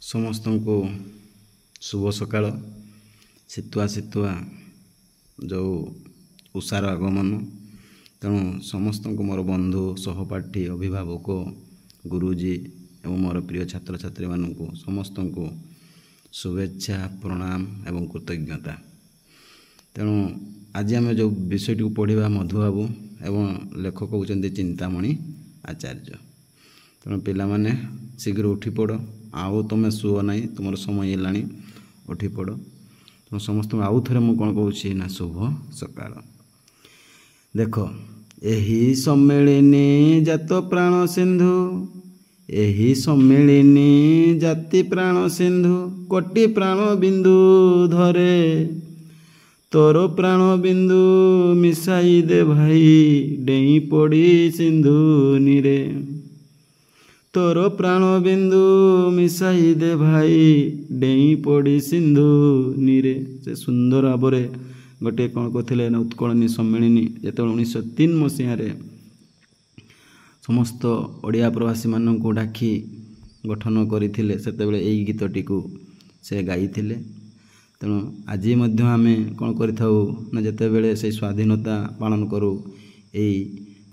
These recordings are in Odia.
ସମସ୍ତଙ୍କୁ ଶୁଭ ସକାଳ। ଶୀତୁଆ ଶୀତୁଆ ଯେଉଁ ଉଷାର ଆଗମନ, ତେଣୁ ସମସ୍ତଙ୍କୁ ମୋର ବନ୍ଧୁ, ସହପାଠୀ, ଅଭିଭାବକ, ଗୁରୁଜୀ ଏବଂ ମୋର ପ୍ରିୟ ଛାତ୍ରଛାତ୍ରୀମାନଙ୍କୁ ସମସ୍ତଙ୍କୁ ଶୁଭେଚ୍ଛା, ପ୍ରଣାମ ଏବଂ କୃତଜ୍ଞତା। ତେଣୁ ଆଜି ଆମେ ଯେଉଁ ବିଷୟଟିକୁ ପଢ଼ିବା ମଧୁବାବୁ ଏବଂ ଲେଖକ ହେଉଛନ୍ତି ଚିନ୍ତାମଣି ଆଚାର୍ଯ୍ୟ। ତେଣୁ ପିଲାମାନେ ଶୀଘ୍ର ଉଠିପଡ଼, ଆଉ ତୁମେ ଶୁଅ ନାହିଁ, ତୁମର ସମୟ ହେଲାଣି, ଉଠିପଡ଼। ତେଣୁ ସମସ୍ତଙ୍କୁ ଆଉ ଥରେ ମୁଁ କ'ଣ କହୁଛି ନା ଶୁଭ ସକାଳ। ଦେଖ, ଏହି ସମ୍ମିଳନୀ ଜାତ ପ୍ରାଣ ସିନ୍ଧୁ, ଏହି ସମ୍ମିଳନୀ ଜାତି ପ୍ରାଣ ସିନ୍ଧୁ, କୋଟି ପ୍ରାଣ ବିନ୍ଦୁ ଧରେ, ତୋର ପ୍ରାଣ ବିନ୍ଦୁ ମିଶାଇ ଦେ ଭାଇ, ଡେଇଁ ପଡ଼ି ସିନ୍ଧୁ ନିରେ। ତୋର ପ୍ରାଣ ବିନ୍ଦୁ ମିଶାଇ ଦେ ଭାଇ, ଡେଇଁ ପଡ଼ି ସିନ୍ଧୁ ନିରେ। ସେ ସୁନ୍ଦର ଭାବରେ ଗୋଟିଏ କ'ଣ କରିଥିଲେ ନା ଉତ୍କଳନୀ ସମ୍ମିଳନୀ ଯେତେବେଳେ 1903 ମସିହାରେ ସମସ୍ତ ଓଡ଼ିଆ ପ୍ରବାସୀମାନଙ୍କୁ ଡାକି ଗଠନ କରିଥିଲେ, ସେତେବେଳେ ଏଇ ଗୀତଟିକୁ ସେ ଗାଇଥିଲେ। ତେଣୁ ଆଜି ମଧ୍ୟ ଆମେ କ'ଣ କରିଥାଉ ନା ଯେତେବେଳେ ସେଇ ସ୍ୱାଧୀନତା ପାଳନ କରୁ, ଏଇ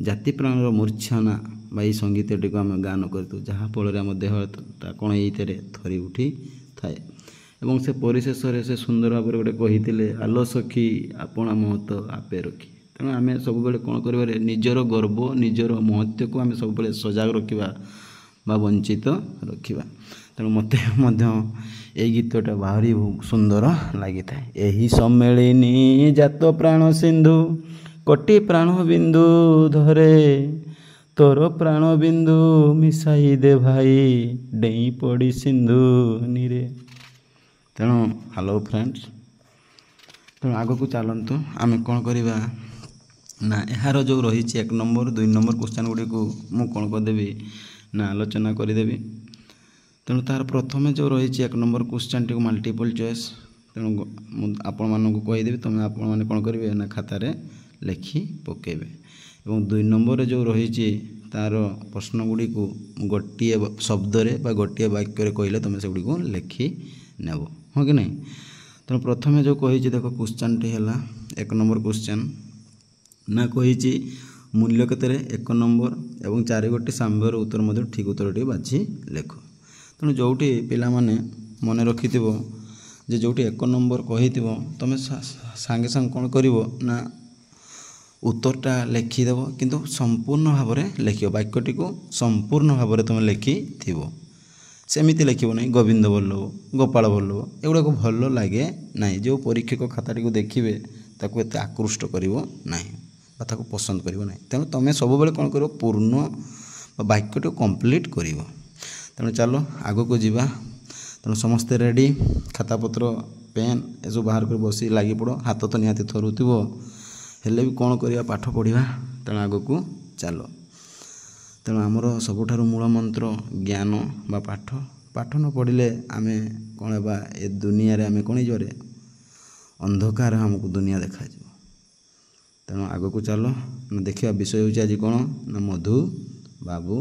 ଜାତି ପ୍ରାଣର ମୂର୍ଚ୍ଛନା ବା ଏଇ ସଙ୍ଗୀତଟିକୁ ଆମେ ଗାନ କରିଥାଉ, ଯାହାଫଳରେ ଆମ ଦେହଟା କ'ଣ ଏଇଥିରେ ଥରି ଉଠିଥାଏ। ଏବଂ ସେ ପରିଶେଷରେ ସେ ସୁନ୍ଦର ଭାବରେ ଗୋଟେ କହିଥିଲେ, ଆଲୋ ସଖୀ ଆପଣା ମହତ ଆପେ ରଖି। ତେଣୁ ଆମେ ସବୁବେଳେ କ'ଣ କରିବାରେ ନିଜର ଗର୍ବ, ନିଜର ମହତ୍ତ୍ୱକୁ ଆମେ ସବୁବେଳେ ସଜାଗ ରଖିବା ବା ବଞ୍ଚିତ ରଖିବା। ତେଣୁ ମୋତେ ମଧ୍ୟ ଏଇ ଗୀତଟା ଭାରି ସୁନ୍ଦର ଲାଗିଥାଏ। ଏହି ସମ୍ମିଳନୀ ଜାତ ପ୍ରାଣ ସିନ୍ଧୁ, କୋଟି ପ୍ରାଣ ବିନ୍ଦୁ ଧରେ, ତୋର ପ୍ରାଣ ବିନ୍ଦୁ ମିଶାଇ ଦେ ଭାଇ, ଡେଇଁ ପଡ଼ି ସିନ୍ଧୁ ନିରେ। ତେଣୁ ହ୍ୟାଲୋ ଫ୍ରେଣ୍ଡସ୍, ତେଣୁ ଆଗକୁ ଚାଲନ୍ତୁ। ଆମେ କ'ଣ କରିବା ନା ଏହାର ଯେଉଁ ରହିଛି 1 ନମ୍ବର 2 ନମ୍ବର କ୍ୱେଶ୍ଚନ୍ ଗୁଡ଼ିକୁ ମୁଁ କ'ଣ କରିଦେବି ନା ଆଲୋଚନା କରିଦେବି। ତେଣୁ ତାର ପ୍ରଥମେ ଯେଉଁ ରହିଛି 1 ନମ୍ବର କ୍ୱେଶ୍ଚନ୍ଟିକୁ ମଲ୍ଟିପଲ୍ ଚଏସ୍, ତେଣୁ ମୁଁ ଆପଣମାନଙ୍କୁ କହିଦେବି, ଆପଣମାନେ କ'ଣ କରିବେ ନା ଖାତାରେ ଲେଖି ପକାଇବେ। ଏବଂ 2 ନମ୍ବରରେ ଯେଉଁ ରହିଛି ତା'ର ପ୍ରଶ୍ନ ଗୁଡ଼ିକୁ ଗୋଟିଏ ଶବ୍ଦରେ ବା ଗୋଟିଏ ବାକ୍ୟରେ କହିଲେ ତୁମେ ସେଗୁଡ଼ିକୁ ଲେଖି ନେବ, ହଁ କି ନାହିଁ। ତେଣୁ ପ୍ରଥମେ ଯେଉଁ କହିଛି ଦେଖ, କ୍ୱେଶ୍ଚନ୍ଟି ହେଲା 1 ନମ୍ବର କ୍ୱେଶ୍ଚନ୍ ନା କହିଛି ମୂଲ୍ୟ କେତେରେ 1 ନମ୍ବର ଏବଂ 4 ଗୋଟି ସାମ୍ୟର ଉତ୍ତର ମଧ୍ୟରୁ ଠିକ୍ ଉତ୍ତରଟି ବାଛି ଲେଖ। ତେଣୁ ଯେଉଁଠି ପିଲାମାନେ ମନେ ରଖିଥିବ ଯେ ଯେଉଁଠି 1 ନମ୍ବର କହିଥିବ, ତୁମେ ସାଙ୍ଗେ ସାଙ୍ଗେ କ'ଣ କରିବ ନା ଉତ୍ତରଟା ଲେଖିଦେବ, କିନ୍ତୁ ସମ୍ପୂର୍ଣ୍ଣ ଭାବରେ ଲେଖିବ, ବାକ୍ୟଟିକୁ ସମ୍ପୂର୍ଣ୍ଣ ଭାବରେ ତୁମେ ଲେଖିଥିବ। ସେମିତି ଲେଖିବ ନାହିଁ ଗୋବିନ୍ଦ ବଲ୍ଲଭ, ଗୋପାଳ ବଲ୍ଲଭ, ଏଗୁଡ଼ାକ ଭଲ ଲାଗେ ନାହିଁ। ଯେଉଁ ପରୀକ୍ଷକ ଖାତାଟିକୁ ଦେଖିବେ ତାକୁ ଏତେ ଆକୃଷ୍ଟ କରିବ ନାହିଁ ବା ତାକୁ ପସନ୍ଦ କରିବ ନାହିଁ। ତେଣୁ ତୁମେ ସବୁବେଳେ କ'ଣ କରିବ, ପୂର୍ଣ୍ଣ ବାକ୍ୟଟିକୁ କମ୍ପ୍ଲିଟ୍ କରିବ। ତେଣୁ ଚାଲ ଆଗକୁ ଯିବା। ତେଣୁ ସମସ୍ତେ ରେଡ଼ି, ଖାତାପତ୍ର, ପେନ୍ ଏସବୁ ବାହାର କରି ବସି ଲାଗିପଡ଼। ହାତ ତ ନିହାତି ଥରୁଥିବ, ହେଲେ ବି କ'ଣ କରିବା, ପାଠ ପଢ଼ିବା। ତେଣୁ ଆଗକୁ ଚାଲ। ତେଣୁ ଆମର ସବୁଠାରୁ ମୂଳ ମନ୍ତ୍ର ଜ୍ଞାନ ବା ପାଠ। ପାଠ ନ ପଢ଼ିଲେ ଆମେ କ'ଣ ହେବା, ଏ ଦୁନିଆରେ ଆମେ କ'ଣ ହେଇଯିବରେ, ଅନ୍ଧକାର ଆମକୁ ଦୁନିଆ ଦେଖାଯିବ। ତେଣୁ ଆଗକୁ ଚାଲ ଦେଖିବା। ବିଷୟ ହେଉଛି ଆଜି କ'ଣ ନା ମଧୁବାବୁ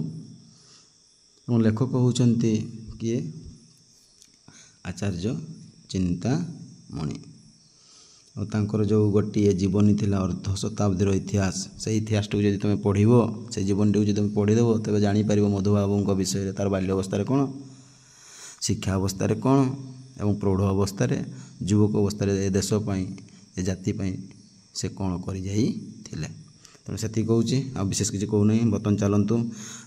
ଏବଂ ଲେଖକ ହେଉଛନ୍ତି କିଏ, ଆଚାର୍ଯ୍ୟ ଚିନ୍ତାମଣି। ଆଉ ତାଙ୍କର ଯେଉଁ ଗୋଟିଏ ଜୀବନୀ ଥିଲା ଅର୍ଦ୍ଧ ଶତାବ୍ଦୀର ଇତିହାସ, ସେଇ ଇତିହାସଟିକୁ ଯଦି ତୁମେ ପଢ଼ିବ, ସେଇ ଜୀବନଟିକୁ ଯଦି ତୁମେ ପଢ଼ିଦେବ, ତେବେ ଜାଣିପାରିବ ମଧୁବାବୁଙ୍କ ବିଷୟରେ। ତା'ର ବାଲ୍ୟ ଅବସ୍ଥାରେ କ'ଣ, ଶିକ୍ଷା ଅବସ୍ଥାରେ କ'ଣ ଏବଂ ପ୍ରୌଢ଼ ଅବସ୍ଥାରେ, ଯୁବକ ଅବସ୍ଥାରେ ଏ ଦେଶ ପାଇଁ, ଏ ଜାତି ପାଇଁ ସେ କ'ଣ କରିଯାଇଥିଲେ। ତେଣୁ ସେତିକି କହୁଛି, ଆଉ ବିଶେଷ କିଛି କହୁନାହିଁ। ବର୍ତ୍ତମାନ ଚାଲନ୍ତୁ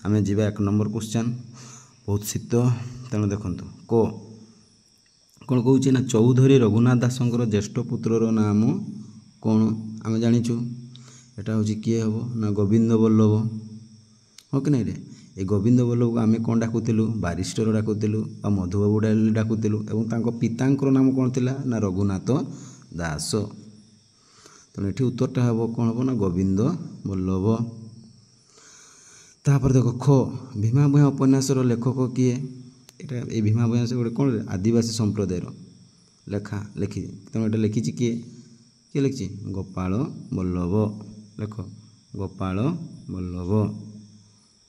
ଆମେ ଯିବା 1 ନମ୍ବର କ୍ୱେଶ୍ଚନ୍। ବହୁତ ଶୀତ, ତେଣୁ ଦେଖନ୍ତୁ କ'ଣ କହୁଛି ନା ଚୌଧୁରୀ ରଘୁନାଥ ଦାସଙ୍କର ଜ୍ୟେଷ୍ଠ ପୁତ୍ରର ନାମ କ'ଣ। ଆମେ ଜାଣିଛୁ ଏଟା ହେଉଛି କିଏ ହେବ ନା ଗୋବିନ୍ଦ ବଲ୍ଲଭ, ହଁ କି ନାହିଁ ରେ। ଏ ଗୋବିନ୍ଦ ବଲ୍ଲଭକୁ ଆମେ କ'ଣ ଡାକୁଥିଲୁ, ବାରିଷ୍ଟର ଡାକୁଥିଲୁ ବା ମଧୁବାବୁ ଡାକୁଥିଲୁ। ଏବଂ ତାଙ୍କ ପିତାଙ୍କର ନାମ କ'ଣ ଥିଲା ନା ରଘୁନାଥ ଦାସ। ତେଣୁ ଏଠି ଉତ୍ତରଟା ହେବ କ'ଣ ହେବ ନା ଗୋବିନ୍ଦ ବଲ୍ଲଭ। ତାପରେ ଦେଖ ଖ, ଭୀମା ଭୂୟାଁ ଉପନ୍ୟାସର ଲେଖକ କିଏ। ଏଇଟା ଏଇ ଭୀମା ଭୂୟାଁ ସେ ଗୋଟେ କ'ଣ ଆଦିବାସୀ ସମ୍ପ୍ରଦାୟର ଲେଖି। ତେଣୁ ଏଇଟା ଲେଖିଛି କିଏ ଲେଖିଛି, ଗୋପାଳ ବଲ୍ଲଭ। ଲେଖ ଗୋପାଳ ବଲ୍ଲଭ,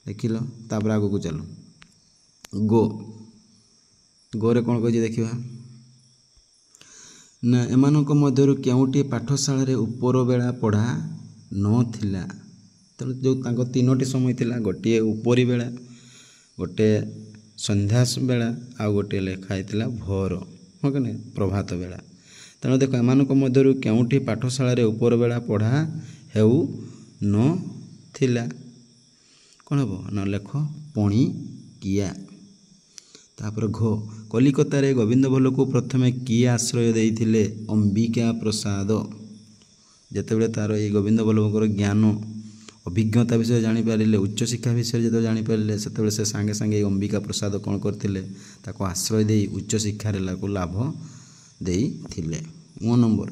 ଲେଖିଲ। ତାପରେ ଆଗକୁ ଚାଲ। ଗୋରେ କ'ଣ କହିଛି ଦେଖିବା ନା ଏମାନଙ୍କ ମଧ୍ୟରୁ କେଉଁଟି ପାଠଶାଳାରେ ଉପର ବେଳା ପଢ଼ା ନଥିଲା। ତେଣୁ ଯେଉଁ ତାଙ୍କ ତିନୋଟି ସମୟ ଥିଲା, ଗୋଟିଏ ଉପରି ବେଳା, ଗୋଟିଏ ସନ୍ଧ୍ୟା ବେଳା, ଆଉ ଗୋଟିଏ ଲେଖା ହେଇଥିଲା ଭୋର, ହଁ କି ନାହିଁ, ପ୍ରଭାତ ବେଳା। ତେଣୁ ଦେଖ ଏମାନଙ୍କ ମଧ୍ୟରୁ କେଉଁଠି ପାଠଶାଳାରେ ଉପର ବେଳା ପଢ଼ା ହେଉ ନଥିଲା। କ'ଣ ହେବ ନା ଲେଖ ପଣିକିଆ। ତାପରେ ଘ କଲିକତାରେ ଗୋବିନ୍ଦ ଭଲ୍ଲକୁ ପ୍ରଥମେ କିଏ ଆଶ୍ରୟ ଦେଇଥିଲେ? ଅମ୍ବିକା ପ୍ରସାଦ। ଯେତେବେଳେ ତା'ର ଏଇ ଗୋବିନ୍ଦ ଭଲ୍ଲଭଙ୍କର ଜ୍ଞାନ ଅଭିଜ୍ଞତା ବିଷୟରେ ଜାଣିପାରିଲେ, ଉଚ୍ଚଶିକ୍ଷା ବିଷୟରେ ଯେତେବେଳେ ଜାଣିପାରିଲେ, ସେତେବେଳେ ସେ ସାଙ୍ଗେ ସାଙ୍ଗେ ଏଇ ଅମ୍ବିକା ପ୍ରସାଦ କ'ଣ କରିଥିଲେ? ତାକୁ ଆଶ୍ରୟ ଦେଇ ଉଚ୍ଚଶିକ୍ଷାରେ ଲାଭ ଦେଇଥିଲେ। 9 ନମ୍ବର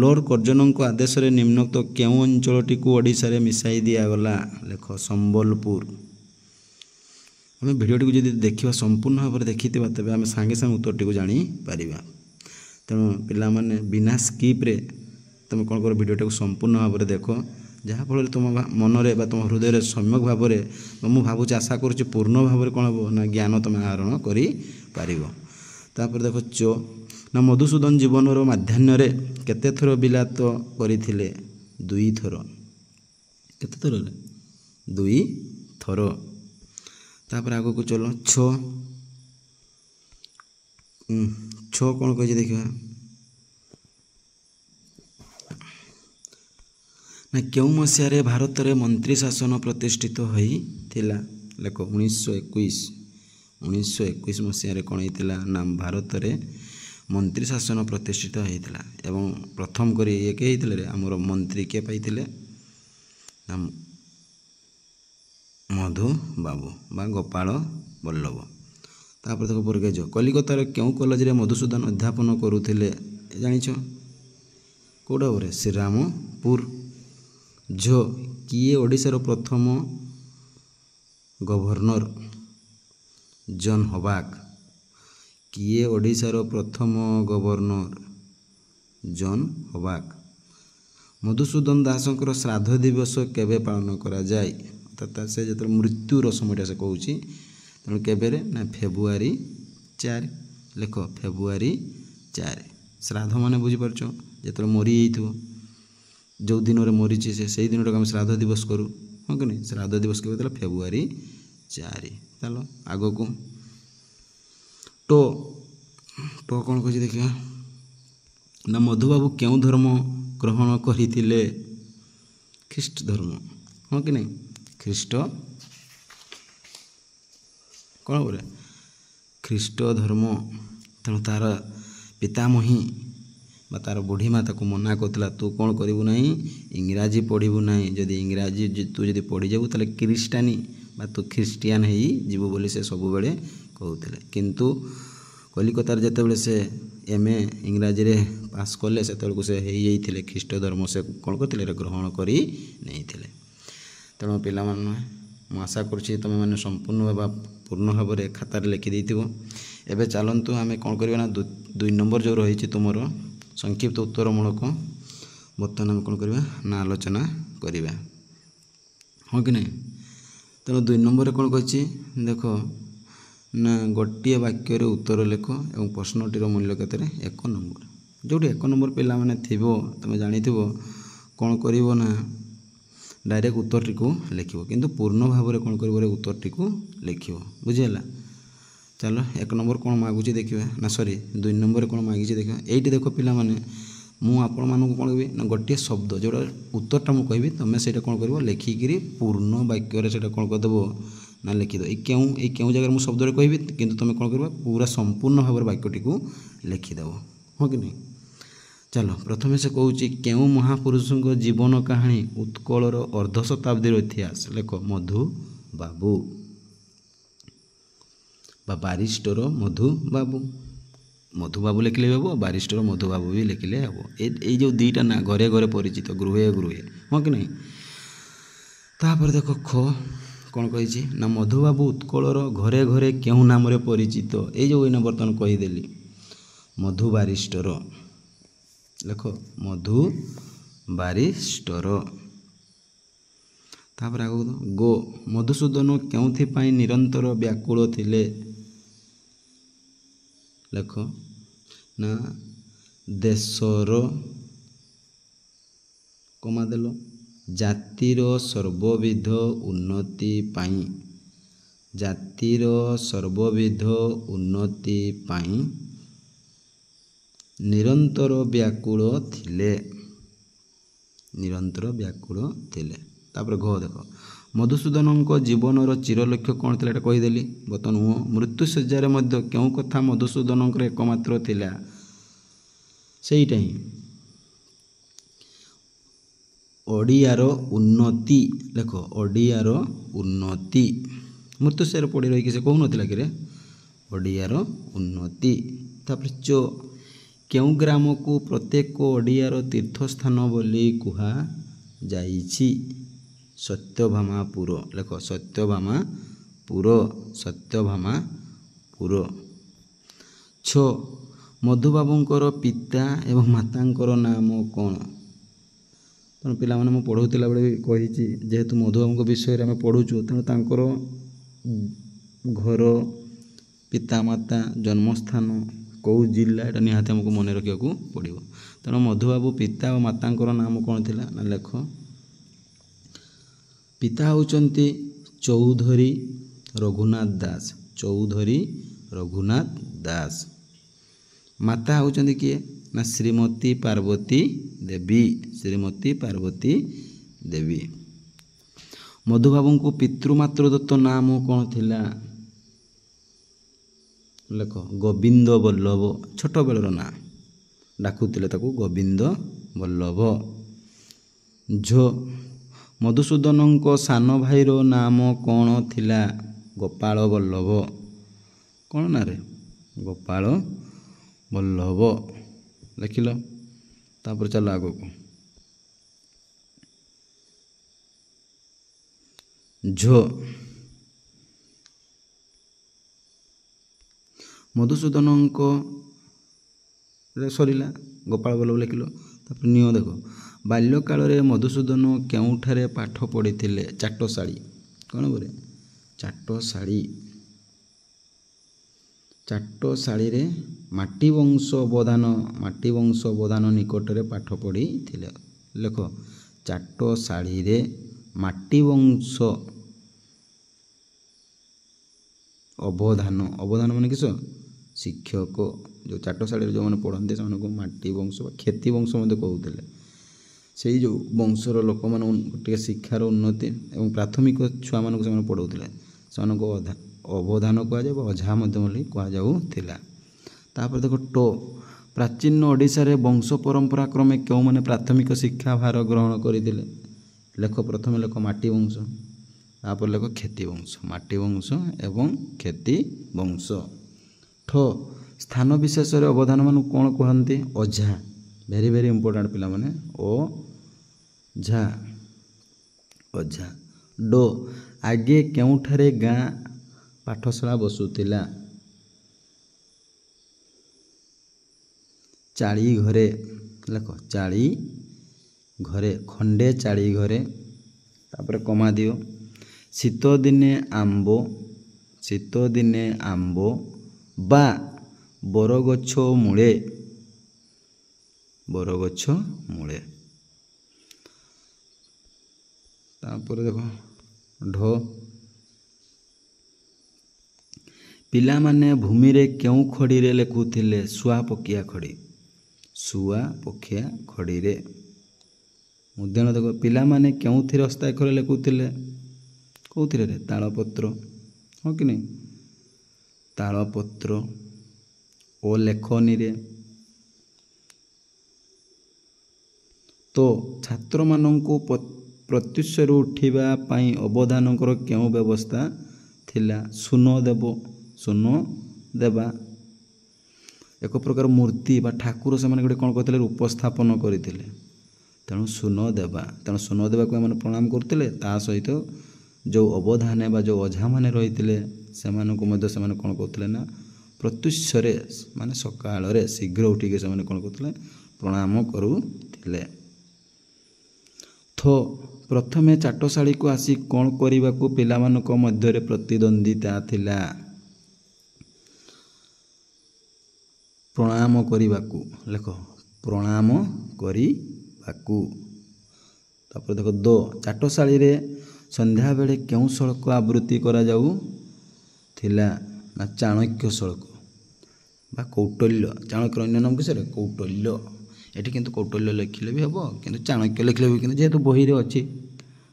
ଲର୍ଡ଼ କର୍ଜନଙ୍କ ଆଦେଶରେ ନିମ୍ନୋକ୍ତ କେଉଁ ଅଞ୍ଚଳଟିକୁ ଓଡ଼ିଶାରେ ମିଶାଇ ଦିଆଗଲା? ଲେଖ ସମ୍ବଲପୁର। ଆମେ ଭିଡ଼ିଓଟିକୁ ଯଦି ଦେଖିବା ସମ୍ପୂର୍ଣ୍ଣ ଭାବରେ ଦେଖିଥିବା, ତେବେ ଆମେ ସାଙ୍ଗେ ସାଙ୍ଗେ ଉତ୍ତରଟିକୁ ଜାଣିପାରିବା। ତେଣୁ ପିଲାମାନେ ବିନା ସ୍କିପ୍ରେ ତୁମେ କ'ଣ କର, ଭିଡ଼ିଓଟାକୁ ସମ୍ପୂର୍ଣ୍ଣ ଭାବରେ ଦେଖ, ଯାହାଫଳରେ ତୁମ ମନରେ ବା ତୁମ ହୃଦୟରେ ସମ୍ୟକ ଭାବରେ, ମୁଁ ଭାବୁଛି ଆଶା କରୁଛି ପୂର୍ଣ୍ଣ ଭାବରେ କ'ଣ ହେବ ନା ଜ୍ଞାନ ତୁମେ ଆହରଣ କରିପାରିବ। ତାପରେ ଦେଖ ନା ମଧୁସୂଦନ ଜୀବନର ମାଧ୍ୟାହ୍ନରେ କେତେ ଥର ବିଲାତ କରିଥିଲେ? 2 ଥର। କେତେ ଥର? 2 ଥର। ତାପରେ ଆଗକୁ ଚଲ ଛ କ'ଣ କହିଛି ଦେଖିବା ନା କେଉଁ ମସିହାରେ ଭାରତରେ ମନ୍ତ୍ରୀ ଶାସନ ପ୍ରତିଷ୍ଠିତ ହୋଇଥିଲା? ଲେଖ 1921। 1921 ମସିହାରେ କ'ଣ ହେଇଥିଲା ନା ଭାରତରେ ମନ୍ତ୍ରୀ ଶାସନ ପ୍ରତିଷ୍ଠିତ ହୋଇଥିଲା। ଏବଂ ପ୍ରଥମ କରି ଇଏ କିଏ ହେଇଥିଲେ? ଆମର ମନ୍ତ୍ରୀ କିଏ ପାଇଥିଲେ? ନା ମଧୁବାବୁ ବା ଗୋପାଳ ବଲ୍ଲଭ। ତାପରେ ଦେଖ ବର୍ଗେଜ କଲିକତାର କେଉଁ କଲେଜରେ ମଧୁସୂଦନ ଅଧ୍ୟାପନ କରୁଥିଲେ? ଜାଣିଛ କେଉଁଟା ପରେ? ଶ୍ରୀରାମପୁର। କିଏ ଓଡ଼ିଶାର ପ୍ରଥମ ଗଭର୍ଣ୍ଣର? ଜନ୍ ହବାକ। କିଏ ଓଡ଼ିଶାର ପ୍ରଥମ ଗଭର୍ଣ୍ଣର? ଜନ୍ ହବାକ। ମଧୁସୂଦନ ଦାସଙ୍କର ଶ୍ରାଦ୍ଧ ଦିବସ କେବେ ପାଳନ କରାଯାଏ? ଅର୍ଥାତ୍ ସେ ଯେତେବେଳେ ମୃତ୍ୟୁର ସମୟଟା ସେ କହୁଛି, ତେଣୁ କେବେରେ ନା ଫେବୃଆରୀ 4। ଲେଖ ଫେବୃଆରୀ 4। ଶ୍ରାଦ୍ଧ ମାନେ ବୁଝିପାରୁଛ, ଯେତେବେଳେ ମରିଯାଇଥିବ, ଯେଉଁ ଦିନରେ ମରିଛି ସେ ସେଇ ଦିନଟାକୁ ଆମେ ଶ୍ରାଦ୍ଧ ଦିବସ କରୁ, ହଁ କି ନାହିଁ? ଶ୍ରାଦ୍ଧ ଦିବସ କେବେ ହେଇଥିଲା? ଫେବୃଆରୀ 4। ଚାଲ ଆଗକୁ କ'ଣ କହୁଛି ଦେଖିବା ନା ମଧୁବାବୁ କେଉଁ ଧର୍ମ ଗ୍ରହଣ କରିଥିଲେ? ଖ୍ରୀଷ୍ଟ ଧର୍ମ, ହଁ କି ନାହିଁ? ଖ୍ରୀଷ୍ଟ କ'ଣ ପରେ? ଖ୍ରୀଷ୍ଟ ଧର୍ମ। ତେଣୁ ତା'ର ପିତାମହୀ ବା ତା'ର ବୁଢ଼ୀ ମା' ତାକୁ ମନା କରୁଥିଲା, ତୁ କ'ଣ କରିବୁ ନାହିଁ? ଇଂରାଜୀ ପଢ଼ିବୁ ନାହିଁ। ଯଦି ଇଂରାଜୀ ତୁ ଯଦି ପଢ଼ିଯାବୁ ତାହେଲେ ଖ୍ରୀଷ୍ଟାନୀ ବା ତୁ ଖ୍ରୀଷ୍ଟିଆନ ହେଇଯିବୁ ବୋଲି ସେ ସବୁବେଳେ କହୁଥିଲେ। କିନ୍ତୁ କଲିକତାରେ ଯେତେବେଳେ ସେ MA ଇଂରାଜୀରେ ପାସ୍ କଲେ, ସେତେବେଳକୁ ସେ ହେଇଯାଇଥିଲେ ଖ୍ରୀଷ୍ଟ ଧର୍ମ ସେ କ'ଣ କରିଥିଲେ? ଗ୍ରହଣ କରି ନେଇଥିଲେ। ତେଣୁ ପିଲାମାନେ ମୁଁ ଆଶା କରୁଛି ତୁମେମାନେ ପୂର୍ଣ୍ଣ ଭାବରେ ଖାତାରେ ଲେଖିଦେଇଥିବ। ଏବେ ଚାଲନ୍ତୁ ଆମେ କ'ଣ କରିବା ନା 2 ନମ୍ବର ଯେଉଁ ରହିଛି ତୁମର ସଂକ୍ଷିପ୍ତ ଉତ୍ତରମୂଳକ, ବର୍ତ୍ତମାନ ଆମେ କ'ଣ କରିବା ନା ଆଲୋଚନା କରିବା, ହଁ କି ନାହିଁ? ତେଣୁ 2 ନମ୍ବରରେ କ'ଣ କହିଛି ଦେଖ ନା ଗୋଟିଏ ବାକ୍ୟରେ ଉତ୍ତର ଲେଖ ଏବଂ ପ୍ରଶ୍ନଟିର ମୂଲ୍ୟ କେତେରେ? 1 ନମ୍ବର। ଯେଉଁଠି 1 ନମ୍ବର ପିଲାମାନେ ଥିବ, ତୁମେ ଜାଣିଥିବ କ'ଣ କରିବ ନା ଡାଇରେକ୍ଟ ଉତ୍ତରଟିକୁ ଲେଖିବ, କିନ୍ତୁ ପୂର୍ଣ୍ଣ ଭାବରେ କ'ଣ କରିବ? ଉତ୍ତରଟିକୁ ଲେଖିବ, ବୁଝିହେଲା? ଚାଲ 1 ନମ୍ବର କ'ଣ ମାଗୁଛି ଦେଖିବା, ନା 2 ନମ୍ବରରେ କ'ଣ ମାଗିଛି ଦେଖିବା। ଏଇଠି ଦେଖ ପିଲାମାନେ, ମୁଁ ଆପଣମାନଙ୍କୁ କ'ଣ କହିବି ନା ଗୋଟିଏ ଶବ୍ଦ ଯେଉଁଟା ଉତ୍ତରଟା ମୁଁ କହିବି, ତୁମେ ସେଇଟା କ'ଣ କରିବ? ଲେଖିକିରି ପୂର୍ଣ୍ଣ ବାକ୍ୟରେ ସେଇଟା କ'ଣ କରିଦେବ ନା ଲେଖିଦେବ। ଏଇ କେଉଁ ଜାଗାରେ ମୁଁ ଶବ୍ଦରେ କହିବି, କିନ୍ତୁ ତୁମେ କ'ଣ କରିବ? ପୁରା ସମ୍ପୂର୍ଣ୍ଣ ଭାବରେ ବାକ୍ୟଟିକୁ ଲେଖିଦେବ, ହଁ କି ନାହିଁ? ଚାଲ ପ୍ରଥମେ ସେ କହୁଛି କେଉଁ ମହାପୁରୁଷଙ୍କ ଜୀବନ କାହାଣୀ ଉତ୍କଳର ଅର୍ଦ୍ଧ ଶତାବ୍ଦୀର ଇତିହାସ? ଲେଖ ମଧୁବାବୁ ବା ବାରିଷ୍ଟର ମଧୁବାବୁ। ମଧୁବାବୁ ଲେଖିଲେ ହେବ, ବାରିଷ୍ଟର ମଧୁବାବୁ ବି ଲେଖିଲେ ହେବ। ଏଇ ଯେଉଁ 2ଟା ନା ଘରେ ଘରେ ପରିଚିତ, ଗୃହେ ଗୃହେ, ହଁ କି ନାହିଁ? ତାପରେ ଦେଖ କ'ଣ କହିଛି ନା ମଧୁବାବୁ ଉତ୍କଳର ଘରେ ଘରେ କେଉଁ ନାମରେ ପରିଚିତ? ଏଇ ଯେଉଁ ଏଇନା ବର୍ତ୍ତମାନ କହିଦେଲି, ମଧୁ ବାରିଷ୍ଟର। ଲେଖ ମଧୁ ବାରିଷ୍ଟର। ତାପରେ ଆଗକୁ ମଧୁସୂଦନ କେଉଁଥିପାଇଁ ନିରନ୍ତର ବ୍ୟାକୁଳ ଥିଲେ? ଲେଖ ନା ଦେଶର କମା ଦେଲ ଜାତିର ସର୍ବବିଧ ଉନ୍ନତି ପାଇଁ, ଜାତିର ସର୍ବବିଧ ଉନ୍ନତି ପାଇଁ ନିରନ୍ତର ବ୍ୟାକୁଳ ଥିଲେ, ନିରନ୍ତର ବ୍ୟାକୁଳ ଥିଲେ। ତାପରେ ଘ ଦେଖ ମଧୁସୂଦନଙ୍କ ଜୀବନର ଚିରଲକ୍ଷ୍ୟ କ'ଣ ଥିଲା ଏଇଟା କହିଦେଲି। ବର୍ତ୍ତମାନ ମୃତ୍ୟୁ ଶଯ୍ୟାରେ ମଧ୍ୟ କେଉଁ କଥା ମଧୁସୂଦନଙ୍କର ଏକମାତ୍ର ଥିଲା ସେଇଟା ହିଁ ଓଡ଼ିଆର ଉନ୍ନତି। ଲେଖ ଓଡ଼ିଆର ଉନ୍ନତି। ମୃତ୍ୟୁଶଯ୍ୟାରେ ପଡ଼ି ରହିକି ସେ କହୁନଥିଲା କିରେ ଓଡ଼ିଆର ଉନ୍ନତି। ତାପରେ ଚ କେଉଁ ଗ୍ରାମକୁ ପ୍ରତ୍ୟେକ ଓଡ଼ିଆର ତୀର୍ଥସ୍ଥାନ ବୋଲି କୁହାଯାଇଛି? ସତ୍ୟଭାମାପୁର। ଲେଖ ସତ୍ୟଭାମାପୁର, ସତ୍ୟଭାମାପୁର। ଛ ମଧୁବାବୁଙ୍କର ପିତା ଏବଂ ମାତାଙ୍କର ନାମ କ'ଣ? ତେଣୁ ପିଲାମାନେ ମୁଁ ପଢ଼ଉଥିଲା ବେଳେ ବି କହିଛି, ଯେହେତୁ ମଧୁବାବୁଙ୍କ ବିଷୟରେ ଆମେ ପଢ଼ୁଛୁ ତେଣୁ ତାଙ୍କର ଘର, ପିତାମାତା, ଜନ୍ମସ୍ଥାନ, କେଉଁ ଜିଲ୍ଲା ଏଇଟା ନିହାତି ଆମକୁ ମନେ ରଖିବାକୁ ପଡ଼ିବ। ତେଣୁ ମଧୁବାବୁ ପିତା ଓ ମାତାଙ୍କର ନାମ କ'ଣ ଥିଲା ନା ଲେଖ ପିତା ହେଉଛନ୍ତି ଚୌଧୁରୀ ରଘୁନାଥ ଦାସ, ଚୌଧୁରୀ ରଘୁନାଥ ଦାସ। ମାତା ହେଉଛନ୍ତି କିଏ ନା ଶ୍ରୀମତୀ ପାର୍ବତୀ ଦେବୀ, ଶ୍ରୀମତୀ ପାର୍ବତୀ ଦେବୀ। ମଧୁବାବୁଙ୍କୁ ପିତୃମାତୃ ଦତ୍ତ ନାମ କ'ଣ ଥିଲା? ଲେଖ ଗୋବିନ୍ଦ ବଲ୍ଲଭ, ଛୋଟବେଳର ନାଁ, ଡାକୁଥିଲେ ତାକୁ ଗୋବିନ୍ଦ ବଲ୍ଲଭ। ଝ ମଧୁସୂଦନଙ୍କ ସାନ ଭାଇର ନାମ କ'ଣ ଥିଲା? ଗୋପାଳ ବଲ୍ଲଭ। କ'ଣ ନାଁରେ? ଗୋପାଳ ବଲ୍ଲଭ। ଲେଖିଲ। ତାପରେ ଚାଲ ଆଗକୁ। ଝ ମଧୁସୂଦନଙ୍କ ସରିଲା, ଗୋପାଳ ବଲ୍ଲଭ ଲେଖିଲ। ତାପରେ ନିଅ ଦେଖ ବାଲ୍ୟକାଳରେ ମଧୁସୂଦନ କେଉଁଠାରେ ପାଠ ପଢ଼ିଥିଲେ? ଚାଟଶାଳୀ। କ'ଣ କରେ? ଚାଟଶାଳୀ। ଚାଟଶାଳୀରେ ମାଟିବଂଶ ଅବଦାନ ନିକଟରେ ପାଠ ପଢ଼ିଥିଲେ। ଲେଖ ଚାଟଶାଳୀରେ ମାଟିବଂଶ ଅବଦାନ ମାନେ କିସ? ଶିକ୍ଷକ। ଯେଉଁ ଚାଟଶାଳୀରେ ଯେଉଁମାନେ ପଢ଼ନ୍ତି ସେମାନଙ୍କୁ ମାଟିବଂଶ ବା କ୍ଷତିବଂଶ ମଧ୍ୟ କହୁଥିଲେ। ସେଇ ଯେଉଁ ବଂଶର ଲୋକମାନେ ଟିକେ ଶିକ୍ଷାର ଉନ୍ନତି ଏବଂ ପ୍ରାଥମିକ ଛୁଆମାନଙ୍କୁ ସେମାନେ ପଢ଼ଉଥିଲେ, ସେମାନଙ୍କୁ ଅବଦାନ କୁହାଯାଏ ବା ଅଝା ମଧ୍ୟ ବୋଲି କୁହାଯାଉଥିଲା। ତାପରେ ଦେଖ ଟ ପ୍ରାଚୀନ ଓଡ଼ିଶାରେ ବଂଶ ପରମ୍ପରା କ୍ରମେ କେଉଁମାନେ ପ୍ରାଥମିକ ଶିକ୍ଷା ଭାର ଗ୍ରହଣ କରିଥିଲେ? ଲେଖ ପ୍ରଥମେ ଲେଖ ମାଟିବଂଶ, ତାପରେ ଲେଖ କ୍ଷତିବଂଶ, ମାଟିବଂଶ ଏବଂ କ୍ଷତିବଂଶ। ଠ ସ୍ଥାନ ବିଶେଷରେ ଅବଦାନ ମାନଙ୍କୁ କ'ଣ କୁହନ୍ତି? ଅଝା। ଭେରି ଭେରି ଇମ୍ପୋର୍ଟାଣ୍ଟ ପିଲାମାନେ, ଅଝା, ଅଝା। ଡ ଆଗେ କେଉଁଠାରେ ଗାଁ ପାଠଶାଳା ବସୁଥିଲା? ଚାଳି ଘରେ। ଲେଖ ଚାଳି ଘରେ, ଖଣ୍ଡେ ଚାଳି ଘରେ। ତାପରେ କମା ଦିଅ। ଶୀତଦିନେ ଆମ୍ବ ବା ବରଗଛ ମୂଳେ, ବରଗଛ ମୂଳେ। ତାପରେ ଦେଖ ଢ ପିଲାମାନେ ଭୂମିରେ କେଉଁ ଖଡ଼ିରେ ଲେଖୁଥିଲେ? ଶୁଆପକ୍ଷିଆ ଖଡ଼ି, ଶୁଆପକ୍ଷିଆ ଖଡ଼ିରେ। ମୁଦ୍ରଣ ଦେଖ ପିଲାମାନେ କେଉଁଥିରେ ହସ୍ତାକ୍ଷର ଲେଖୁଥିଲେ? କେଉଁଥିରେ? ତାଳପତ୍ର। ହଁ କି ନାହିଁ? ତାଳପତ୍ର ଓ ଲେଖନୀରେ। ତ ଛାତ୍ରମାନଙ୍କୁ ପ୍ରତ୍ୟୁଷରୁ ଉଠିବା ପାଇଁ ଅବଦାନଙ୍କର କେଉଁ ବ୍ୟବସ୍ଥା ଥିଲା? ସୁନ ଦେବା। ଏକ ପ୍ରକାର ମୂର୍ତ୍ତି ବା ଠାକୁର ସେମାନେ ଗୋଟେ କ'ଣ କରିଥିଲେ? ଉପସ୍ଥାପନ କରିଥିଲେ। ତେଣୁ ସୁନ ଦେବା। ତେଣୁ ସୁନ ଦେବାକୁ ଏମାନେ ପ୍ରଣାମ କରୁଥିଲେ। ତା ସହିତ ଯେଉଁ ଅବଧାନେ ବା ଯେଉଁ ଅଝାମାନେ ରହିଥିଲେ ସେମାନଙ୍କୁ ମଧ୍ୟ ସେମାନେ କ'ଣ କରୁଥିଲେ ନା ପ୍ରତ୍ୟୁଷରେ ମାନେ ସକାଳରେ ଶୀଘ୍ର ଉଠିକି ସେମାନେ କ'ଣ କରୁଥିଲେ? ପ୍ରଣାମ କରୁଥିଲେ। ଥ ପ୍ରଥମେ ଚାଟଶାଳୀକୁ ଆସି କ'ଣ କରିବାକୁ ପିଲାମାନଙ୍କ ମଧ୍ୟରେ ପ୍ରତିଦ୍ୱନ୍ଦ୍ୱିତା ଥିଲା? ପ୍ରଣାମ କରିବାକୁ ଲେଖ ପ୍ରଣାମ କରିବାକୁ। ତାପରେ ଦେଖ ଦ ଚାଟଶାଳୀରେ ସନ୍ଧ୍ୟାବେଳେ କେଉଁ ସଳକ ଆବୃତ୍ତି କରାଯାଉଥିଲା ନା ଚାଣକ୍ୟ ସଳକ ବା କୌଟଲ୍ୟ। ଚାଣକ୍ୟର ଅନ୍ୟ ନାମ କିସରେ କୌଟଲ୍ୟ। ଏଠି କିନ୍ତୁ କୌଟଲ୍ୟ ଲେଖିଲେ ବି ହେବ କିନ୍ତୁ ଚାଣକ୍ୟ ଲେଖିଲେ ବି, କିନ୍ତୁ ଯେହେତୁ ବହିରେ ଅଛି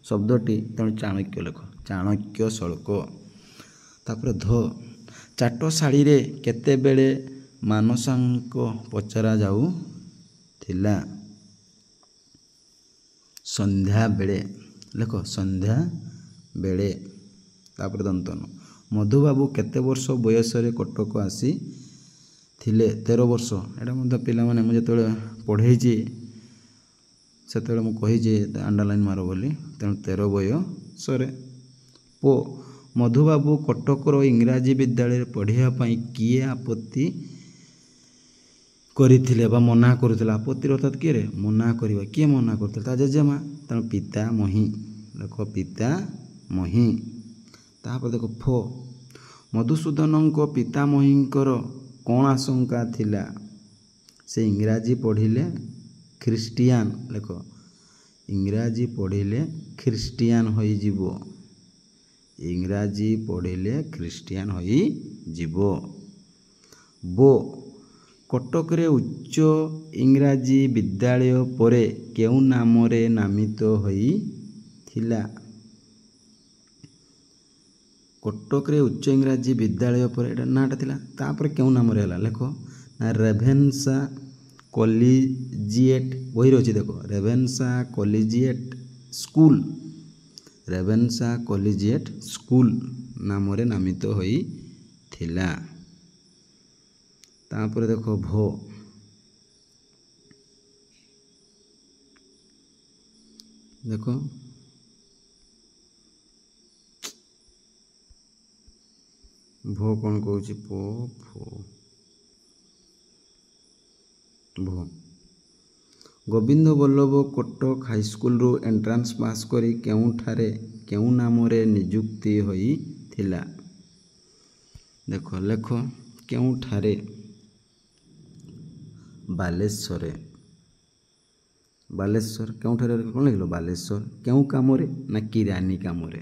ଶବ୍ଦଟି ତେଣୁ ଚାଣକ୍ୟ ଲେଖ ଚାଣକ୍ୟ ସଳକ। ତାପରେ ଧ ଚାଟଶାଳୀରେ କେତେବେଳେ ମାନସାଙ୍କ ପଚରା ଯାଉଥିଲା ସନ୍ଧ୍ୟାବେଳେ ଲେଖ ସନ୍ଧ୍ୟାବେଳେ। ତାପରେ ଦନ୍ତନ ମଧୁବାବୁ କେତେ ବର୍ଷ ବୟସରେ କଟକ ଆସିଥିଲେ 13 ବର୍ଷ। ଏଇଟା ମଧ୍ୟ ପିଲାମାନେ ମୁଁ ଯେତେବେଳେ ପଢ଼େଇଛି ସେତେବେଳେ ମୁଁ କହିଛି ଆଣ୍ଡରଲାଇନ୍ ମାର ବୋଲି, ତେଣୁ 13 ବୟସରେ। ପ ମଧୁବାବୁ କଟକର ଇଂରାଜୀ ବିଦ୍ୟାଳୟରେ ପଢ଼ିବା ପାଇଁ କିଏ ଆପତ୍ତି କରିଥିଲେ ବା ମନା କରୁଥିଲେ। ଆପତ୍ତିର ଅର୍ଥାତ୍ କିଏରେ ମନା କରିବା, କିଏ ମନା କରୁଥିଲେ ତା ଜେଜେମା, ତେଣୁ ପିତାମହୀ ଦେଖ ପିତାମହୀ। ତାପରେ ଦେଖ ଫ ମଧୁସୂଦନଙ୍କ ପିତାମହୀଙ୍କର କ'ଣ ଆଶଙ୍କା ଥିଲା ସେ ଇଂରାଜୀ ପଢ଼ିଲେ ଖ୍ରୀଷ୍ଟିଆନ ଲେଖ ଇଂରାଜୀ ପଢ଼ିଲେ ଖ୍ରୀଷ୍ଟିଆନ ହୋଇଯିବ ଇଂରାଜୀ ପଢ଼ିଲେ ଖ୍ରୀଷ୍ଟିଆନ ହୋଇଯିବ। ବୋ କଟକରେ ଉଚ୍ଚ ଇଂରାଜୀ ବିଦ୍ୟାଳୟ ପରେ କେଉଁ ନାମରେ ନାମିତ ହୋଇଥିଲା। କଟକରେ ଉଚ୍ଚ ଇଂରାଜୀ ବିଦ୍ୟାଳୟ ପରେ ଏଇଟା ନାଁଟା ଥିଲା, ତାପରେ କେଉଁ ନାମରେ ହେଲା ଲେଖ ନା ରେଭେନ୍ସା କଲିଜିଏଟ୍। ବହିରେ ଅଛି ଦେଖ Ravenshaw collegiate school, Ravenshaw collegiate school ନାମରେ ନାମିତ ହୋଇଥିଲା। ତାପରେ ଦେଖ ଭ ଦେଖ ଭ କ'ଣ କହୁଛି ପ ଫ ଭ ଗୋବିନ୍ଦ ବଲ୍ଲଭ କଟକ ହାଇସ୍କୁଲରୁ ଏଣ୍ଟ୍ରାନ୍ସ ପାସ୍ କରି କେଉଁ ନାମରେ ନିଯୁକ୍ତି ହୋଇଥିଲା। ଦେଖ ଲେଖ କେଉଁଠାରେ ବାଲେଶ୍ୱରରେ। ବାଲେଶ୍ୱର କେଉଁଠାରେ କ'ଣ ଲେଖିଲ ବାଲେଶ୍ୱର। କେଉଁ କାମରେ ନା କିରାନୀ କାମରେ।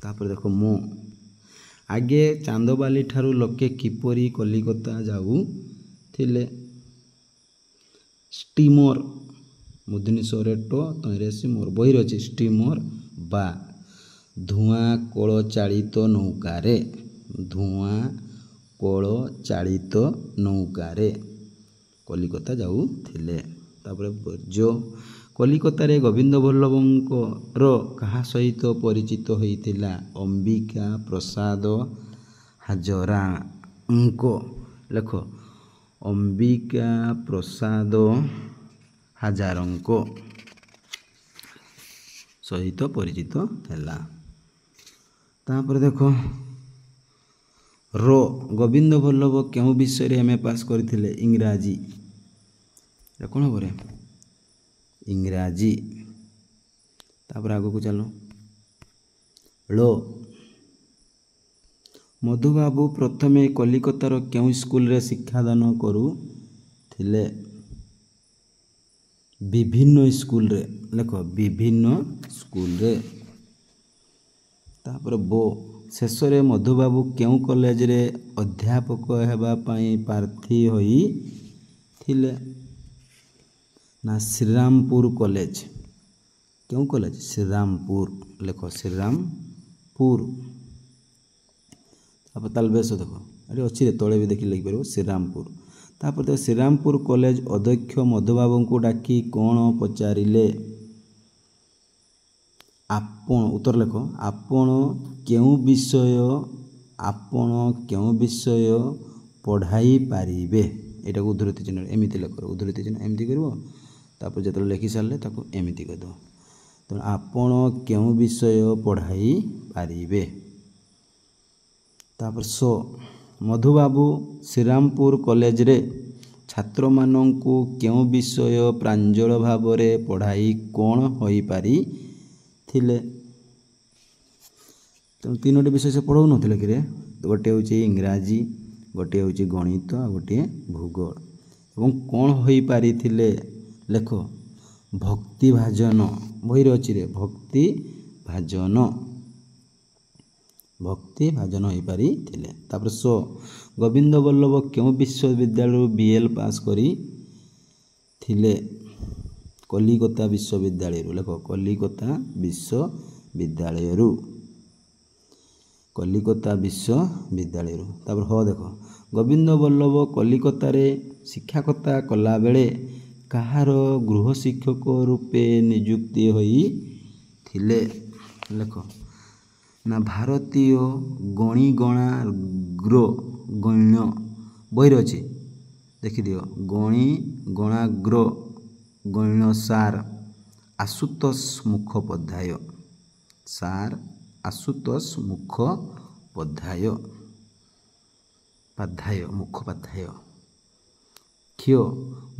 ତାପରେ ଦେଖ ମୁଁ ଆଗେ ଚାନ୍ଦବାଲି ଠାରୁ ଲୋକେ କିପରି କଲିକତା ଯାଉଥିଲେ। ଷ୍ଟିମର ମୁଦିନୀ ସରେ ଟ ତଇଁରେ ସି ମୋର ବହିରେ ଅଛି ଷ୍ଟିମର ବା ଧୂଆଁ କଳ ଚାଳିତ ନୌକାରେ, ଧୂଆଁ କଳ ଚାଳିତ ନୌକାରେ କଲିକତା ଯାଉଥିଲେ। ତାପରେ କଲିକତାରେ ଗୋବିନ୍ଦ ବଲ୍ଲଭଙ୍କର କାହା ସହିତ ପରିଚିତ ହୋଇଥିଲା ଅମ୍ବିକା ପ୍ରସାଦ ହାଜରାଙ୍କ ଲେଖ ଅମ୍ବିକା ପ୍ରସାଦ ହାଜରାଙ୍କ ସହିତ ପରିଚିତ ହେଲା। ତାପରେ ଦେଖ ର ଗୋବିନ୍ଦ ବଲ୍ଲଭ କେଉଁ ବିଷୟରେ MA ପାସ୍ କରିଥିଲେ ଇଂରାଜୀ। କ'ଣ ହବରେ ଇଂରାଜୀ। ତାପରେ ଆଗକୁ ଚାଲ ଳ ମଧୁବାବୁ ପ୍ରଥମେ କଲିକତାର କେଉଁ ସ୍କୁଲରେ ଶିକ୍ଷାଦାନ କରୁଥିଲେ। ବିଭିନ୍ନ ସ୍କୁଲରେ ଲେଖ ବିଭିନ୍ନ ସ୍କୁଲରେ। ତାପରେ ବୋ ଶେଷରେ ମଧୁବାବୁ କେଉଁ କଲେଜରେ ଅଧ୍ୟାପକ ହେବା ପାଇଁ ପ୍ରାର୍ଥୀ ହୋଇଥିଲେ ନା ଶ୍ରୀରାମପୁର କଲେଜ। କେଉଁ କଲେଜ ଶ୍ରୀରାମପୁର ଲେଖ ଶ୍ରୀରାମପୁର। ତାପରେ ତାହେଲେ ବେଶ ଦେଖ ଏଠି ଅଛି ତଳେ ବି ଦେଖି ଲେଖିପାରିବ ଶ୍ରୀରାମପୁର। ତାପରେ ଦେଖ ଶ୍ରୀରାମପୁର କଲେଜ ଅଧ୍ୟକ୍ଷ ମଧୁବାବୁଙ୍କୁ ଡାକି କ'ଣ ପଚାରିଲେ। ଆପଣ ଉତ୍ତର ଲେଖ ଆପଣ କେଉଁ ବିଷୟ ପଢ଼ାଇ ପାରିବେ। ଏଇଟାକୁ ଉଦ୍ଧୃତି ଚିହ୍ନ ଏମିତି ଲେଖ ଉଦ୍ଧୃତି ଚିହ୍ନ ଏମିତି କରିବ। ତାପରେ ଯେତେବେଳେ ଲେଖି ସାରିଲେ ତାକୁ ଏମିତି କରିଦେବ। ତେଣୁ ଆପଣ କେଉଁ ବିଷୟ ପଢ଼ାଇ ପାରିବେ। ତାପରେ ମଧୁବାବୁ ଶ୍ରୀରାମପୁର କଲେଜରେ ଛାତ୍ରମାନଙ୍କୁ କେଉଁ ବିଷୟ ପ୍ରାଞ୍ଜଳ ଭାବରେ ପଢ଼ାଇ କ'ଣ ହୋଇପାରିଥିଲେ। ତେଣୁ 3ଟି ବିଷୟ ସେ ପଢ଼ାଉନଥିଲେ କିରେ। ଗୋଟେ ହେଉଛି ଇଂରାଜୀ, ଗୋଟିଏ ହେଉଛି ଗଣିତ ଆଉ ଗୋଟିଏ ଭୂଗୋଳ। ଏବଂ କ'ଣ ହୋଇପାରିଥିଲେ ଲେଖ। ଭକ୍ତିଭାଜନ ବହିରେ ଅଛି ରେ, ଭକ୍ତିଭାଜନ ହୋଇପାରିଥିଲେ। ତାପରେ ଗୋବିନ୍ଦ ବଲ୍ଲଭ କେଉଁ ବିଶ୍ୱବିଦ୍ୟାଳୟରୁ BL ପାସ୍ କରିଥିଲେ? କଲିକତା ବିଶ୍ୱବିଦ୍ୟାଳୟରୁ ଲେଖ, କଲିକତା ବିଶ୍ୱବିଦ୍ୟାଳୟରୁ। ତାପରେ ଦେଖ, ଗୋବିନ୍ଦ ବଲ୍ଲଭ କଲିକତାରେ ଶିକ୍ଷକତା କଲାବେଳେ କାହାର ଗୃହ ଶିକ୍ଷକ ରୂପେ ନିଯୁକ୍ତି ହୋଇଥିଲେ? ଲେଖ ନା ଭାରତୀୟ ଗଣିଗଣାଗ୍ର ଗଣ୍ୟ ବହିରେ ଅଛି, ଦେଖିଦିଅ। ଗଣିଗଣାଗ୍ର ଗଣ୍ୟ ସାର୍ ଆଶୁତୋଷ ମୁଖୋପାଧ୍ୟାୟ। କ୍ଷୟ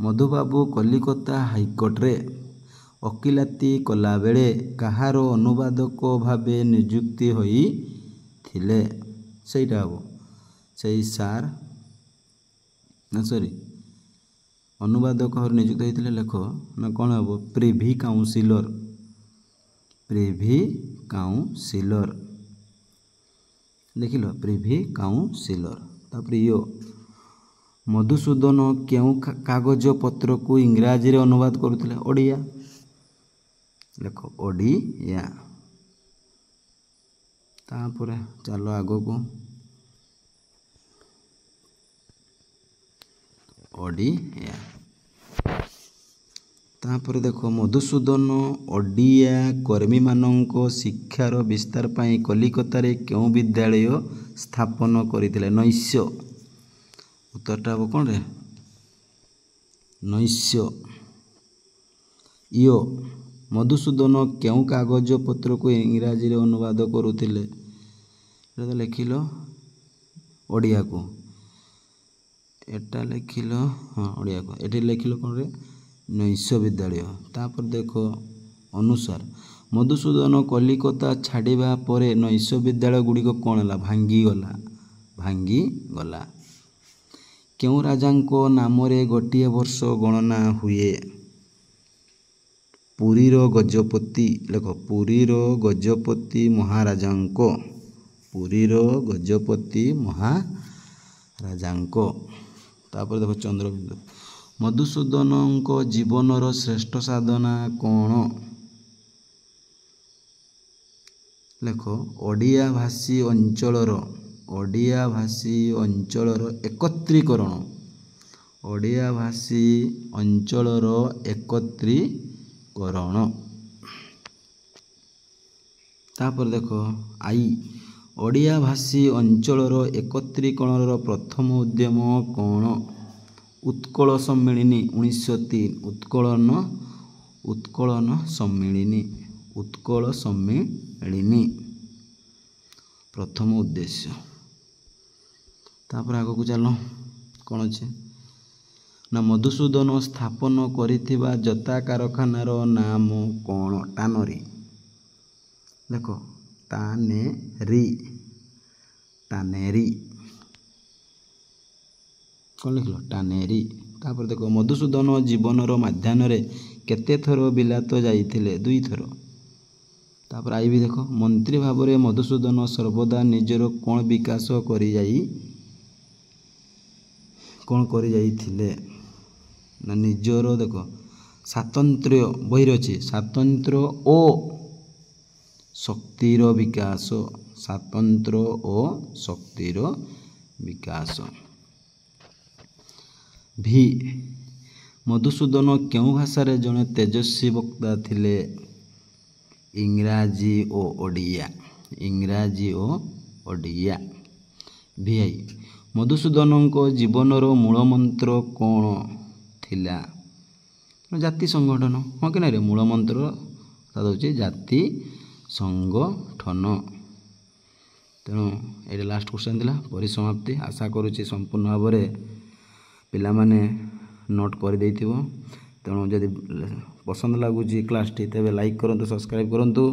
ମଧୁବାବୁ କଲିକତା ହାଇକୋର୍ଟରେ ଓକିଲାତି କଲାବେଳେ କାହାର ଅନୁବାଦକ ଭାବେ ନିଯୁକ୍ତି ହୋଇଥିଲେ? ସେଇଟା ହେବ, ସେଇ ସାର୍ ଅନୁବାଦକ ଭାବରେ ନିଯୁକ୍ତ ହୋଇଥିଲେ। ଲେଖ ନା କ'ଣ ହେବ? ପ୍ରିଭି କାଉନସିଲର। ଦେଖିଲ, ପ୍ରିଭି କାଉନସିଲର। ତାପରେ ମଧୁସୂଦନ କେଉଁ କାଗଜପତ୍ରକୁ ଇଂରାଜୀରେ ଅନୁବାଦ କରୁଥିଲେ? ଓଡ଼ିଆ। ଲେଖ ଓଡ଼ିଆ। ତାପରେ ଚାଲ ଆଗକୁ, ଓଡ଼ିଆ। ତାପରେ ଦେଖ, ମଧୁସୂଦନ ଓଡ଼ିଆ କର୍ମୀମାନଙ୍କ ଶିକ୍ଷାର ବିସ୍ତାର ପାଇଁ କଲିକତାରେ କେଉଁ ବିଦ୍ୟାଳୟ ସ୍ଥାପନ କରିଥିଲେ? ନୈଶ। ଉତ୍ତରଟା ହେବ କ'ଣ ରେ? ନୈଶ। ମଧୁସୂଦନ କେଉଁ କାଗଜପତ୍ରକୁ ଇଂରାଜୀରେ ଅନୁବାଦ କରୁଥିଲେ? ଏଟା ତ ଲେଖିଲ ଓଡ଼ିଆକୁ, ଏଟା ଲେଖିଲ ଓଡ଼ିଆକୁ, ଏଠି ଲେଖିଲ କ'ଣ ରେ? ନୈଶ ବିଦ୍ୟାଳୟ। ତାପରେ ଦେଖ, ଅନୁସାର ମଧୁସୂଦନ କଲିକତା ଛାଡ଼ିବା ପରେ ନୈଶ ବିଦ୍ୟାଳୟ ଗୁଡ଼ିକ କ'ଣ ହେଲା? ଭାଙ୍ଗିଗଲା। କେଉଁ ରାଜାଙ୍କ ନାମରେ ଗୋଟିଏ ବର୍ଷ ଗଣନା ହୁଏ? ପୁରୀର ଗଜପତି। ଲେଖ ପୁରୀର ଗଜପତି ମହାରାଜାଙ୍କ। ତାପରେ ଦେଖ, ଚନ୍ଦ୍ରବିନ୍ଦୁ ମଧୁସୂଦନଙ୍କ ଜୀବନର ଶ୍ରେଷ୍ଠ ସାଧନା କ'ଣ? ଲେଖ ଓଡ଼ିଆ ଭାଷୀ ଅଞ୍ଚଳର ଏକତ୍ରୀକରଣ। ତାପରେ ଦେଖ, ଓଡ଼ିଆ ଭାଷୀ ଅଞ୍ଚଳର ଏକତ୍ରୀକରଣର ପ୍ରଥମ ଉଦ୍ୟମ କ'ଣ? ଉତ୍କଳ ସମ୍ମିଳନୀ 1903। ଉତ୍କଳ ସମ୍ମିଳନୀ ପ୍ରଥମ ଉଦ୍ଦେଶ୍ୟ। ତାପରେ ଆଗକୁ ଚାଲ, କ'ଣ ଅଛି ନା ମଧୁସୂଦନ ସ୍ଥାପନ କରିଥିବା ଜୋତା କାରଖାନାର ନାମ କ'ଣ? ଟାନରୀ। ଲେଖ ଟାନେରୀ। କ'ଣ ଲେଖିଲ? ଟାନେରୀ। ତାପରେ ଦେଖ, ମଧୁସୂଦନ ଜୀବନର ମଧ୍ୟାହ୍ନରେ କେତେ ଥର ବିଲାତ ଯାଇଥିଲେ? 2 ଥର। ତାପରେ ଆଇବି ଦେଖ, ମନ୍ତ୍ରୀ ଭାବରେ ମଧୁସୂଦନ ସର୍ବଦା ନିଜର କ'ଣ ବିକାଶ କରିଯାଇଥିଲେ? ନା ନିଜର ଦେଖ ସ୍ୱାତନ୍ତ୍ର୍ୟ ବହିରେ ଅଛି, ସ୍ୱାତନ୍ତ୍ର୍ୟ ଓ ଶକ୍ତିର ବିକାଶ। ମଧୁସୂଦନ କେଉଁ ଭାଷାରେ ଜଣେ ତେଜସ୍ୱୀ ବକ୍ତା ଥିଲେ? ଇଂରାଜୀ ଓ ଓଡ଼ିଆ। ମଧୁସୂଦନଙ୍କ ଜୀବନର ମୂଳମନ୍ତ୍ର କ'ଣ ଥିଲା? ଜାତି ସଂଗଠନ। ହଁ କି ନାଇଁ ରେ? ମୂଳମନ୍ତ୍ର ହେଉଛି ଜାତି ସଂଗଠନ। ତେଣୁ ଏଇଟା ଲାଷ୍ଟ କ୍ୱେଶ୍ଚନ୍ ଥିଲା, ପରିସମାପ୍ତି। ଆଶା କରୁଛି ସମ୍ପୂର୍ଣ୍ଣ ଭାବରେ ପିଲାମାନେ ନୋଟ୍ କରିଦେଇଥିବ। ତେଣୁ ଯଦି ପସନ୍ଦ ଲାଗୁଛି କ୍ଲାସ୍ଟି, ତେବେ ଲାଇକ୍ କରନ୍ତୁ, ସବସ୍କ୍ରାଇବ୍ କରନ୍ତୁ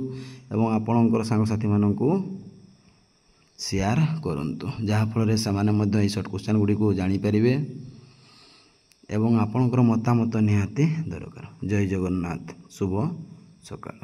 ଏବଂ ଆପଣଙ୍କର ସାଙ୍ଗସାଥିମାନଙ୍କୁ ସେୟାର କରନ୍ତୁ, ଯାହାଫଳରେ ସେମାନେ ମଧ୍ୟ ଏଇ ସର୍ଟ କ୍ୱେଶ୍ଚନ୍ ଗୁଡ଼ିକୁ ଜାଣିପାରିବେ ଏବଂ ଆପଣଙ୍କର ମତାମତ ନିହାତି ଦରକାର। ଜୟ ଜଗନ୍ନାଥ, ଶୁଭ ସକାଳ।